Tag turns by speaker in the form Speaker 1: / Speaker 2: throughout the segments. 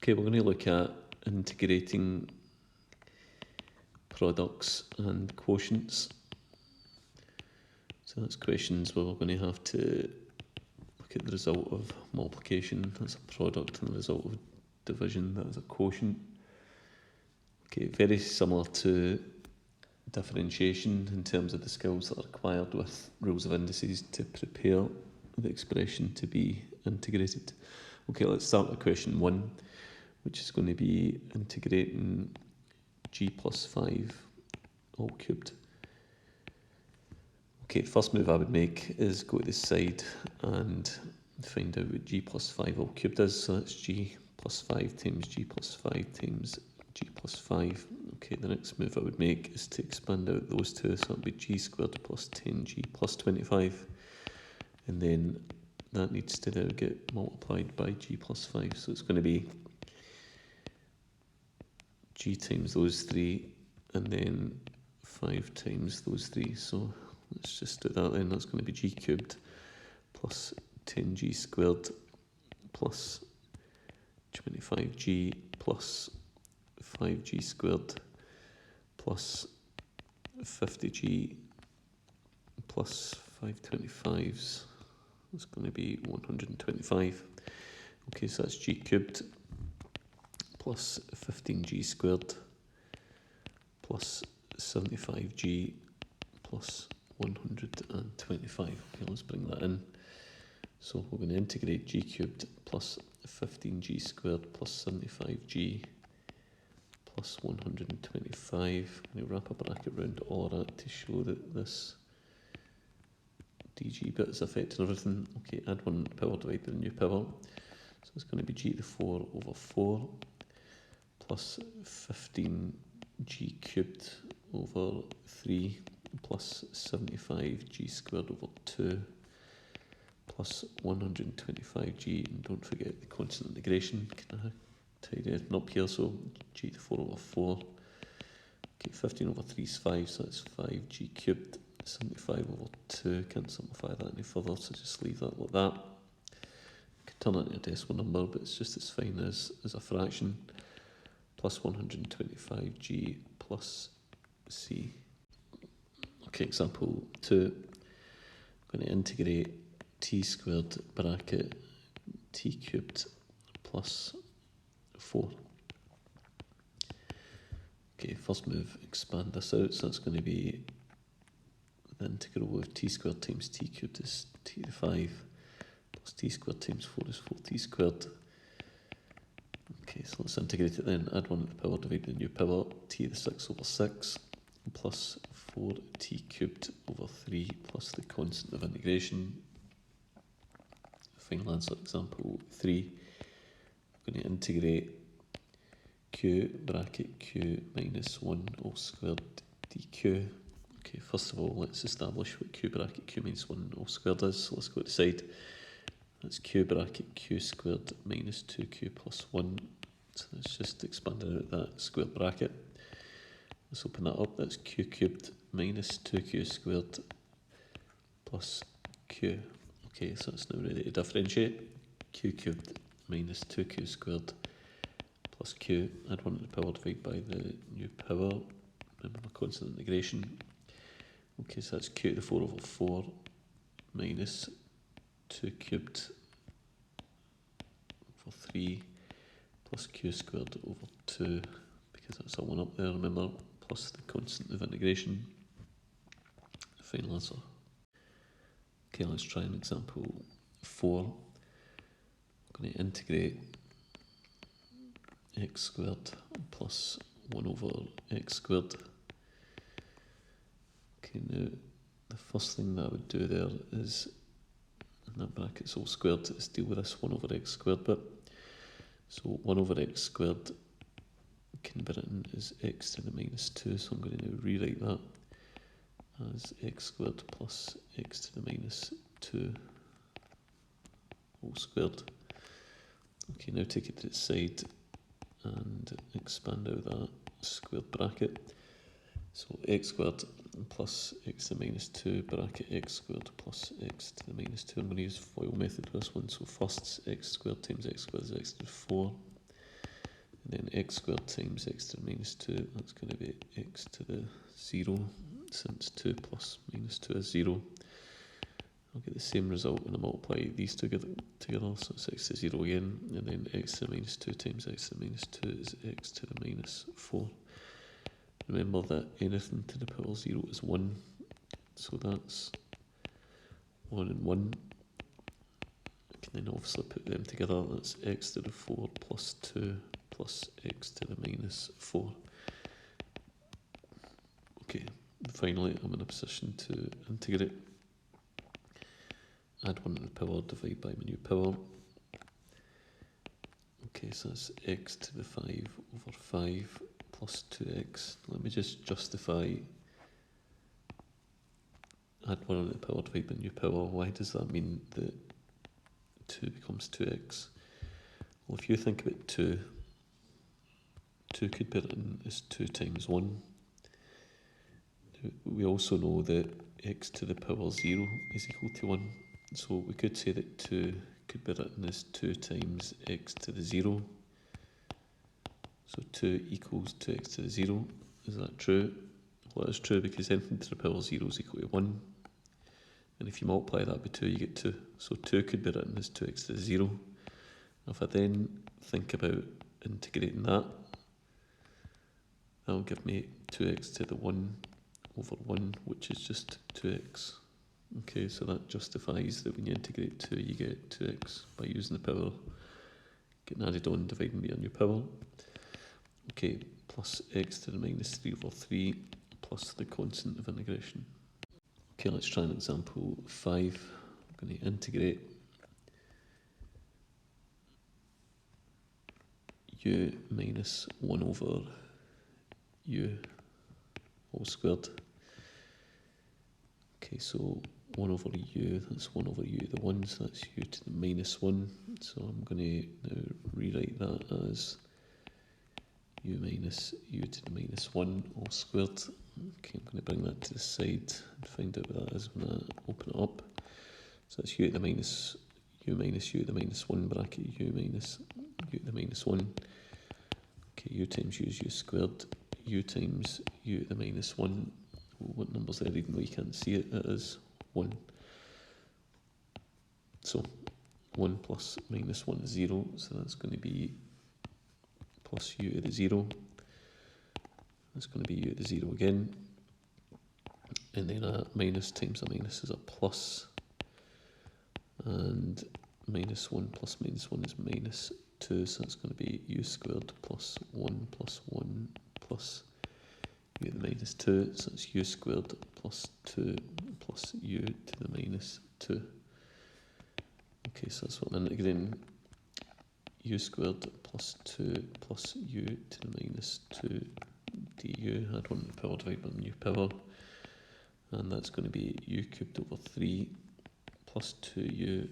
Speaker 1: Okay, we're going to look at integrating products and quotients. So that's questions where we're going to have to look at the result of multiplication, that's a product, and the result of division, that is a quotient. Okay, very similar to differentiation in terms of the skills that are required with rules of indices to prepare the expression to be integrated. Okay, let's start with question 1, which is going to be integrating g plus 5 all cubed. Okay, the first move I would make is go to this side and find out what g plus 5 all cubed is. So that's g plus 5 times g plus 5 times g plus 5. Okay, the next move I would make is to expand out those two, so that would be g squared plus 10g plus 25. And then that needs to now get multiplied by g plus 5. So it's going to be g times those three, and then 5 times those three. So let's just do that then. That's going to be g cubed plus 10g squared plus 25g plus 5g squared plus 50g plus 525s. That's going to be 125. Okay, so that's g cubed plus 15g squared plus 75g plus 125. Okay, let's bring that in. So we're going to integrate g cubed plus 15g squared plus 75g plus 125. I'm going to wrap a bracket around all of that to show that this dg bit is affecting everything. Okay, add 1 power divided by the new power. So it's going to be g to the 4 over 4 plus 15g cubed over 3 plus 75g squared over 2 plus 125g, and don't forget the constant integration. Can I tidy it up here? So g to the 4 over 4. Okay, 15 over 3 is 5, so that's 5g cubed. 75 over 2, can't simplify that any further, so just leave that like that. You can turn it into a decimal number, but it's just as fine as a fraction. Plus 125g plus c. Okay, example 2. I'm going to integrate t squared bracket t cubed plus 4. Okay, first move, expand this out, so that's going to be the integral of t squared times t cubed is t to the 5 plus t squared times 4 is 4t squared. Okay, so let's integrate it then. Add 1 to the power divided by the new power, t to the 6 over 6 plus 4t cubed over 3 plus the constant of integration. Final answer, example 3. I'm going to integrate q bracket q minus 1 all squared dq. Okay, first of all, let's establish what q bracket q minus 1 all squared is. So let's go to the side. That's q bracket q squared minus 2q plus 1. So let's just expand out that square bracket. Let's open that up. That's q cubed minus 2q squared plus q. Okay, so it's now ready to differentiate. Q cubed minus 2q squared plus q. Add 1 to the power divided by the new power. Remember my constant integration. Okay, so that's q to the 4 over 4 minus 2 cubed over 3 plus q squared over 2, because that's a 1 up there, remember, plus the constant of integration. Final answer. Okay, let's try an example 4. I'm going to integrate x squared plus 1 over x squared. Okay, now the first thing that I would do there is, in that bracket's all squared, is deal with this 1 over x squared bit. So 1 over x squared can be written as x to the minus 2, so I'm going to now rewrite that as x squared plus x to the minus 2 all squared. Okay, now take it to the side and expand out that squared bracket. So x squared plus x to the minus 2 bracket x squared plus x to the minus 2. I'm going to use FOIL method for this one. So first x squared times x squared is x to the 4 then x squared times x to the minus 2, that's going to be x to the 0, since 2 plus minus 2 is 0. I'll get the same result when I multiply these together, so it's x to 0 again, and then x to the minus 2 times x to the minus 2 is x to the minus 4. Remember that anything to the power 0 is 1, so that's 1 and 1. I can then obviously put them together, that's x to the 4 plus 2 plus x to the minus 4. Okay, and finally I'm in a position to integrate. Add 1 to the power, divide by my new power. Okay, so that's x to the 5 over 5 plus 2x. Let me just justify add 1 to the power, divide by new power. Why does that mean that 2 becomes 2x? Well, if you think about 2 could be written as 2 times 1. We also know that x to the power 0 is equal to 1. So we could say that 2 could be written as 2 times x to the 0. So 2 equals 2x to the 0. Is that true? Well, that is true because anything to the power 0 is equal to 1. And if you multiply that by 2, you get 2. So 2 could be written as 2x to the 0. If I then think about integrating that, that'll give me 2x to the 1 over 1, which is just 2x. Okay, so that justifies that when you integrate 2, you get 2x by using the power, getting added on, dividing by a new power. Okay, plus x to the minus 3 over 3 plus the constant of integration. Okay, let's try an example 5. I'm going to integrate u minus 1 over u all squared. Okay, so 1 over u, that's 1 over u to the 1, so that's u to the minus 1. So I'm going to now rewrite that as u minus u to the minus 1 all squared. Okay, I'm going to bring that to the side and find out what that is when I open it up. So that's u to the minus u to the minus 1 bracket u minus u to the minus 1. Okay, u times u is u squared, u times u to the minus 1. What number's there, even though you can't see it, it is 1. So 1 plus minus 1 is 0, so that's going to be plus u to the 0. That's going to be u to the 0 again. And then a minus times a minus is a plus. And minus 1 plus minus 1 is minus 2, so that's going to be u squared plus 1 plus 1 plus u to the minus 2, so it's u squared plus 2 plus u to the minus 2. Okay, so that's what I'm integrating. U squared plus 2 plus u to the minus 2 du. Add 1 to the power, divide by the new power. And that's going to be u cubed over 3 plus 2u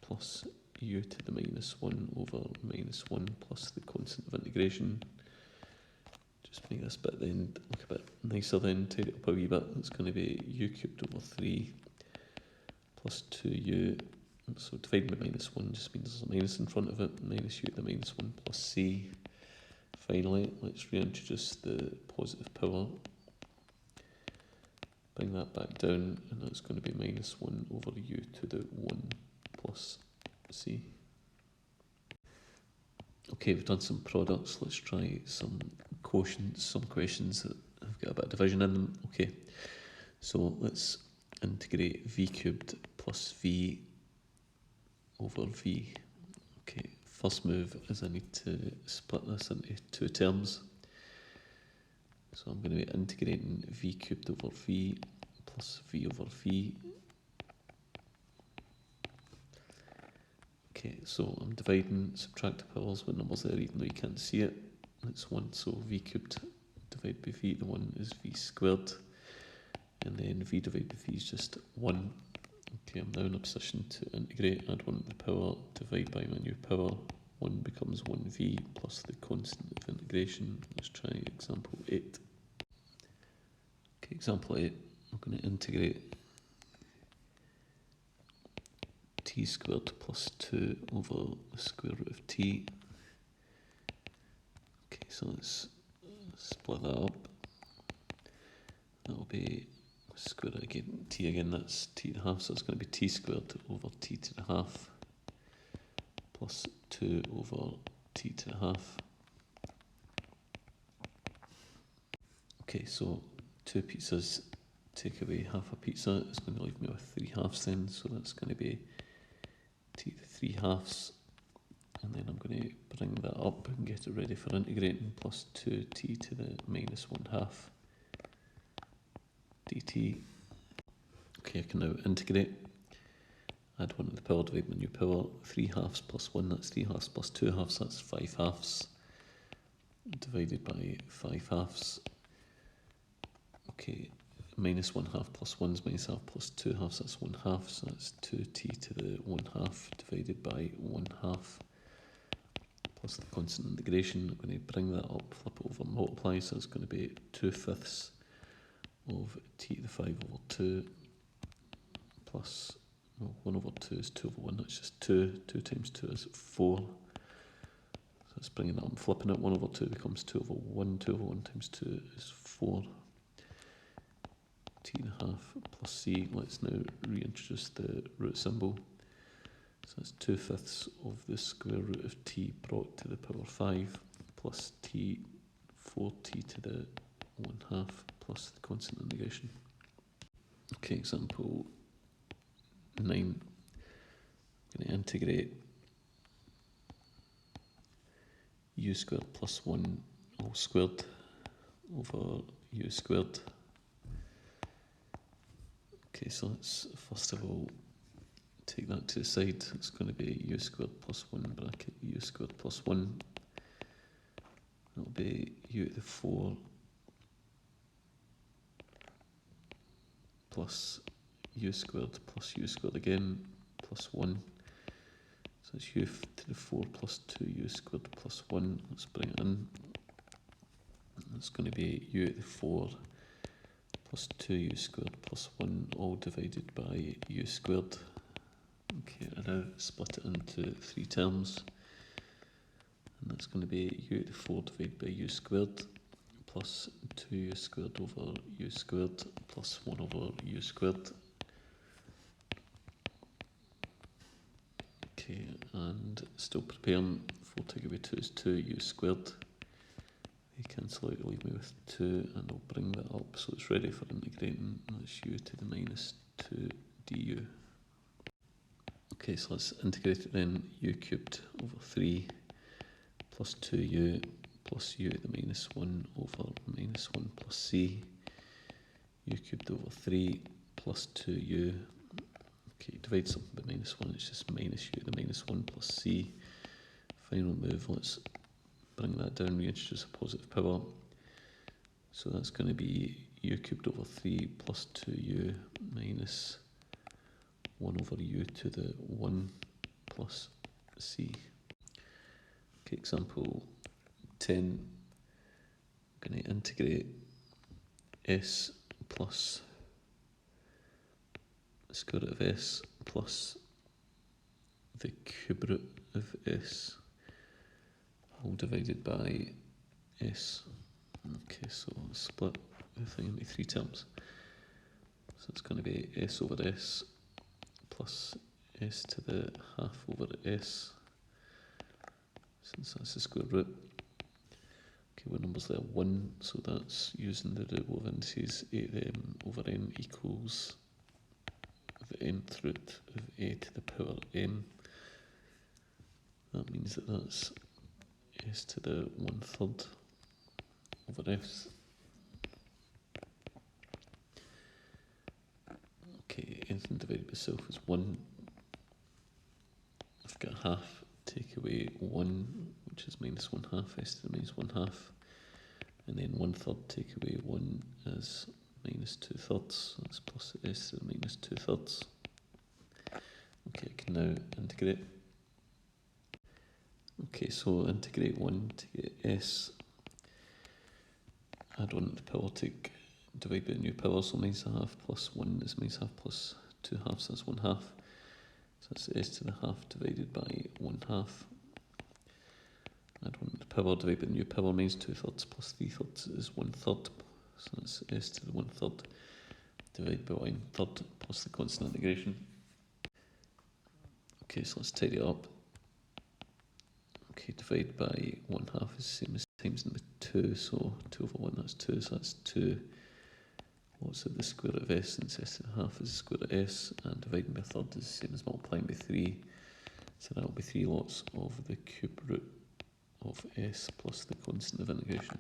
Speaker 1: plus u to the minus 1 over minus 1 plus the constant of integration. Just make this bit then look a bit nicer then, tidy it up a wee bit. It's going to be u cubed over 3 plus 2u. So dividing by minus 1 just means there's a minus in front of it. Minus u to the minus 1 plus c. Finally, let's reintroduce the positive power. Bring that back down, and that's going to be minus 1 over u to the 1 plus c. Okay, we've done some products. Let's try some quotients, some questions that have got a bit of division in them. Okay, so let's integrate v cubed plus v over v. Okay, first move is I need to split this into 2 terms. So I'm going to be integrating v cubed over v plus v over v. Okay, so I'm dividing, subtract the powers with numbers there even though you can't see it. That's 1, so v cubed divided by v to 1 is v squared. And then v divided by v is just 1. Okay, I'm now in a position to integrate, add 1 to the power, divide by my new power. 1 becomes 1v plus the constant of integration. Let's try example 8. Okay, example 8, I'm going to integrate t squared plus 2 over the square root of t. so let's split that up. That'll be square it again, t again, that's t to the half, so it's going to be t squared over t to the half plus 2 over t to the half. Okay, so 2 pizzas, take away half a pizza, it's going to leave me with 3 halves then, so that's going to be t to the 3 halves, and then I'm going to bring that up and get it ready for integrating, plus 2t to the minus 1 half dt. Okay, I can now integrate. Add 1 to the power, divide by new power. 3 halves plus 1, that's 3 halves plus 2 halves, that's 5 halves. Divided by 5 halves. Okay, minus 1 half plus 1 is minus half plus 2 halves, that's 1 half, so that's 2t to the 1 half divided by 1 half. Plus the constant integration, I'm going to bring that up, flip it over, multiply, so it's going to be 2/5 of t to the 5 over 2 plus, well, 1 over 2 is 2 over 1, that's just 2, 2 times 2 is 4, so it's bringing that up and flipping it, 1 over 2 becomes 2 over 1, 2 over 1 times 2 is 4, t and a half plus c, let's now reintroduce the root symbol, so that's 2/5 of the square root of t brought to the power 5 plus t, 4t to the 1 half plus the constant integration. Okay, example 9. I'm going to integrate u squared plus 1 all squared over u squared. Okay, so let's first of all take that to the side. It's going to be u squared plus 1 bracket u squared plus 1. That'll be u to the 4 plus u squared again plus 1. So it's u to the 4 plus 2u squared plus 1. Let's bring it in. It's going to be u to the 4 plus 2u squared plus 1 all divided by u squared. Okay, I now split it into 3 terms. And that's going to be u to the 4 divided by u squared plus 2u squared over u squared plus 1 over u squared. Okay, and still preparing, 4 take away 2 is 2u squared. They cancel out to leave me with 2, and I'll bring that up so it's ready for integrating. That's u to the minus 2 du. Okay, so let's integrate it then. U cubed over 3 plus 2u plus u to the minus 1 over minus 1 plus c. U cubed over 3 plus 2u. Okay, divide something by minus 1, it's just minus u to the minus 1 plus c. Final move, let's bring that down, reintroduce a positive power. So that's going to be u cubed over 3 plus 2u minus 1 over u to the 1 plus c. Okay, example 10. I'm going to integrate s plus the square root of s plus the cube root of s all divided by s. Okay, so I'll split the thing into 3 terms. So it's going to be s over s plus s to the half over s, since that's the square root. Okay, what number's there? 1, so that's using the root of indices a to the m over n equals the nth root of a to the power m. That means that that's s to the 1/3 over s. Okay, anything divided by itself is 1. I've got half, take away 1, which is minus 1 half, s to the minus 1 half. And then 1/3 take away 1 is minus 2/3, that's plus s to the minus 2/3. Okay, I can now integrate. Okay, so integrate 1 to get s. Add 1 to the power, take divide by the new power, so minus a half plus 1 is minus half plus 2 halves, that's 1 half. So that's s to the half divided by 1 half. Add 1 to the power divided by the new power means 2/3 plus 3/3 is 1/3. So that's s to the 1/3 divided by 1/3 plus the constant integration. Okay, so let's tidy it up. Okay, divide by 1/2 is the same as times number 2, so 2/1, that's 2, so that's 2. What's the square root of s, since s to the half is the square root of s, and dividing by a third is the same as multiplying by 3. So that will be 3 lots of the cube root of s plus the constant of integration.